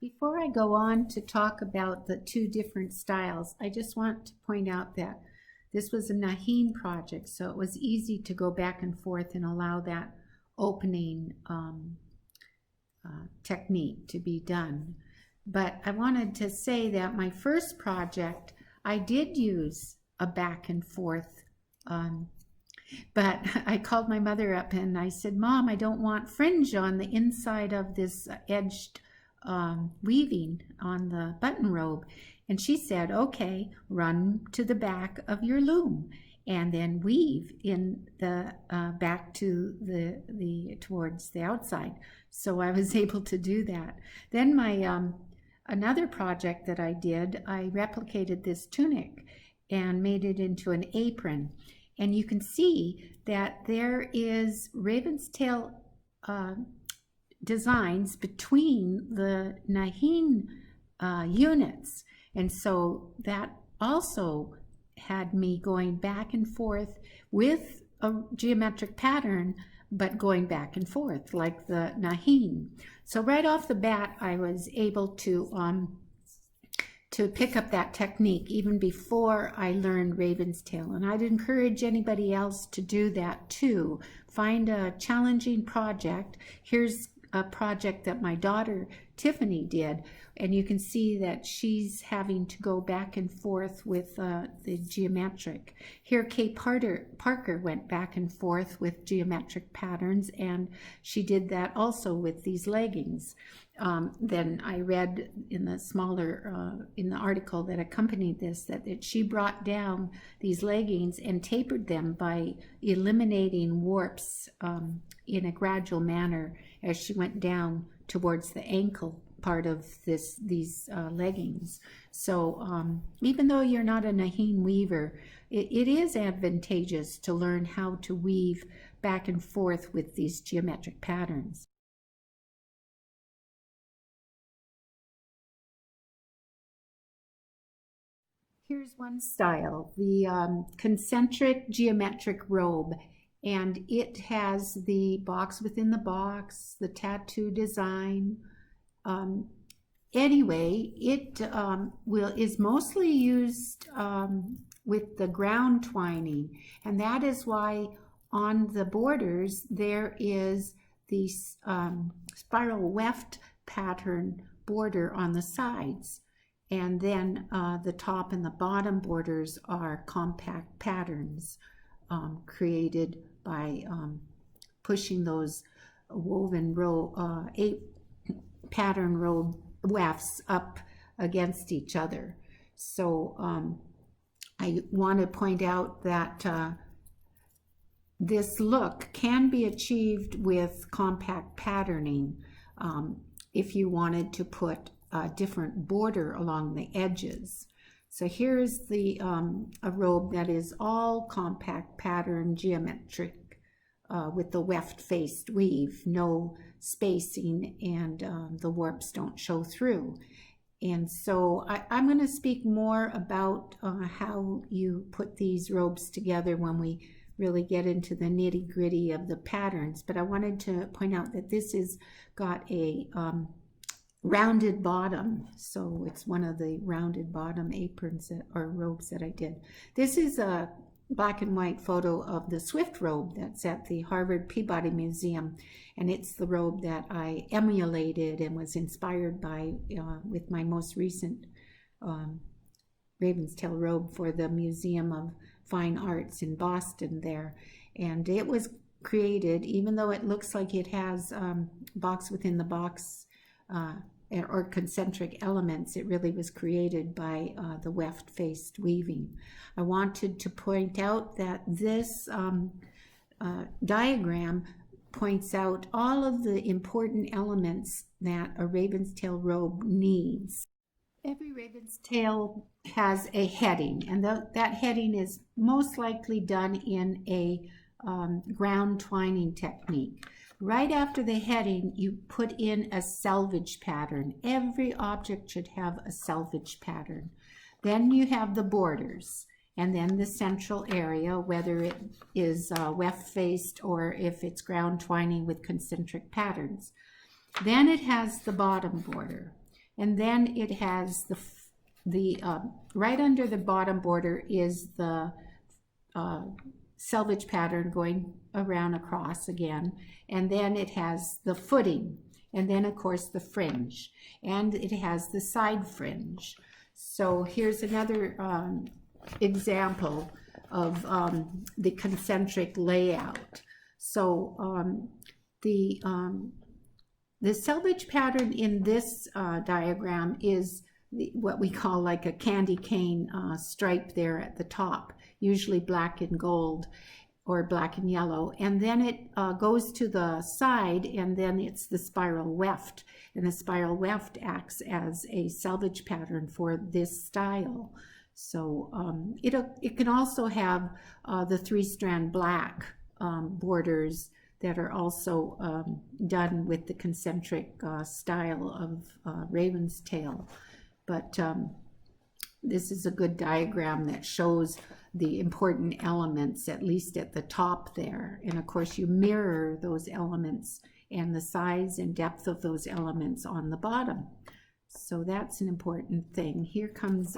Before I go on to talk about the two different styles, I just want to point out that this was a Nahin project, so it was easy to go back and forth and allow that opening technique to be done. But I wanted to say that my first project, I did use a back and forth, but I called my mother up and I said, Mom, I don't want fringe on the inside of this edged weaving on the button robe. And she said, okay, run to the back of your loom and then weave in the back to the towards the outside. So I was able to do that. Then my another project that I did, I replicated this tunic and made it into an apron. And you can see that there is raven's tail designs between the Nahin units. And so that also had me going back and forth with a geometric pattern, but going back and forth like the Nahin. So right off the bat, I was able to pick up that technique even before I learned raven's tail. And I'd encourage anybody else to do that too. Find a challenging project. Here's a project that my daughter Tiffany did, and you can see that she's having to go back and forth with the geometric. Here Kay Parker went back and forth with geometric patterns, and she did that also with these leggings. Then I read in the smaller, in the article that accompanied this, that she brought down these leggings and tapered them by eliminating warps in a gradual manner as she went down towards the ankle part of these leggings. So even though you're not a Nahin weaver, it is advantageous to learn how to weave back and forth with these geometric patterns. Here's one style, the concentric geometric robe, and it has the box within the box, the tattoo design. Anyway, it is mostly used with the ground twining, and that is why on the borders there is the spiral weft pattern border on the sides. And then the top and the bottom borders are compact patterns created by pushing those woven row, 8 pattern row wefts up against each other. So I want to point out that this look can be achieved with compact patterning if you wanted to put a different border along the edges. So here's the a robe that is all compact pattern geometric with the weft faced weave, no spacing, and the warps don't show through. And so I'm going to speak more about how you put these robes together when we really get into the nitty-gritty of the patterns. But I wanted to point out that this has got a rounded bottom, so it's one of the rounded bottom aprons or robes that I did. This is a black and white photo of the Swift robe that's at the Harvard Peabody Museum, and it's the robe that I emulated and was inspired by with my most recent raven's tail robe for the Museum of Fine Arts in Boston there. And it was created, even though it looks like it has box within the box or concentric elements, it really was created by the weft-faced weaving. I wanted to point out that this diagram points out all of the important elements that a raven's tail robe needs. Every raven's tail has a heading, and that heading is most likely done in a ground twining technique. Right after the heading, you put in a selvage pattern. Every object should have a selvage pattern. Then you have the borders, and then the central area, whether it is weft-faced or if it's ground twining with concentric patterns. Then it has the bottom border. And then it has the right under the bottom border is the selvage pattern going around across again, and then it has the footing, and then of course the fringe, and it has the side fringe. So here's another example of the concentric layout. So the selvage pattern in this diagram is what we call like a candy cane stripe there at the top, usually black and gold or black and yellow. And then it goes to the side, and then it's the spiral weft. And the spiral weft acts as a selvage pattern for this style. So it can also have the 3-strand black borders that are also done with the concentric style of raven's tail. But this is a good diagram that shows the important elements, at least at the top there. And of course you mirror those elements and the size and depth of those elements on the bottom. So that's an important thing. Here comes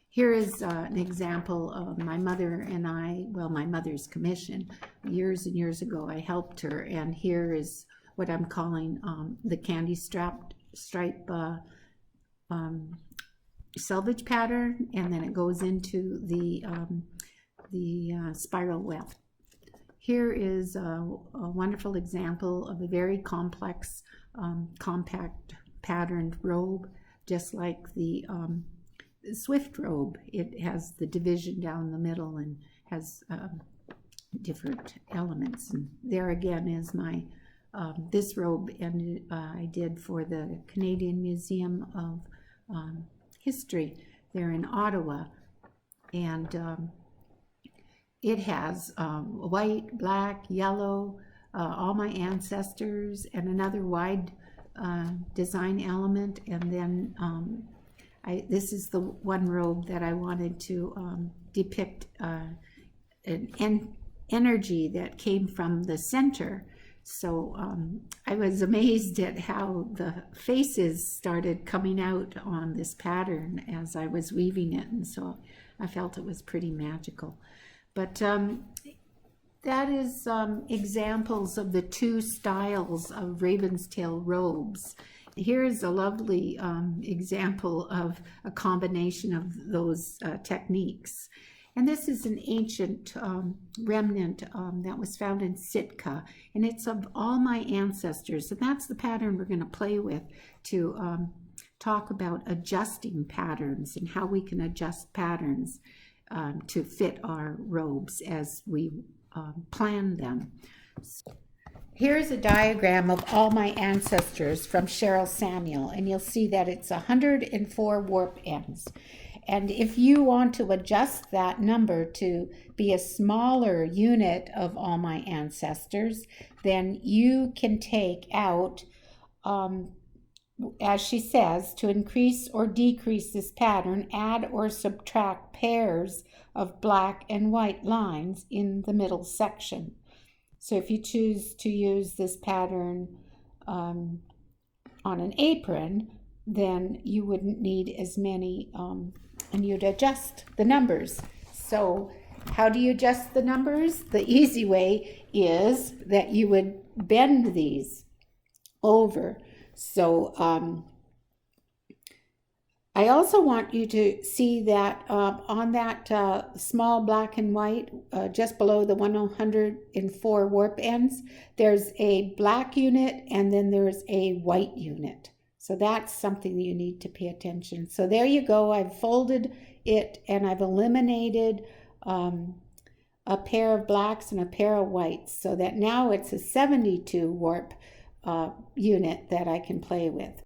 here is an example of my mother and I, well, my mother's commission. Years and years ago, I helped her, and here is what I'm calling the candy stripe selvage pattern, and then it goes into the spiral weft. Here is a wonderful example of a very complex, compact patterned robe, just like the swift robe. It has the division down the middle and has different elements. And there again is my this robe, and I did for the Canadian Museum of History there in Ottawa, and it has white, black, yellow, all my ancestors, and another wide design element. And then this is the one robe that I wanted to depict an energy that came from the center. So I was amazed at how the faces started coming out on this pattern as I was weaving it, and so I felt it was pretty magical. But that is examples of the two styles of raven's tail robes. Here's a lovely example of a combination of those techniques. And this is an ancient remnant that was found in Sitka, and it's of all my ancestors. And that's the pattern we're going to play with to talk about adjusting patterns and how we can adjust patterns to fit our robes as we plan them. Here's a diagram of all my ancestors from Cheryl Samuel, and you'll see that it's 104 warp ends. And if you want to adjust that number to be a smaller unit of all my ancestors, then you can take out, as she says, to increase or decrease this pattern, add or subtract pairs of black and white lines in the middle section. So if you choose to use this pattern on an apron, then you wouldn't need as many, and you'd adjust the numbers. So how do you adjust the numbers? The easy way is that you would bend these over. So I also want you to see that on that small black and white, just below the 104 warp ends, there's a black unit and then there's a white unit. So that's something that you need to pay attention. So there you go. I've folded it and I've eliminated a pair of blacks and a pair of whites, so that now it's a 72 warp unit that I can play with.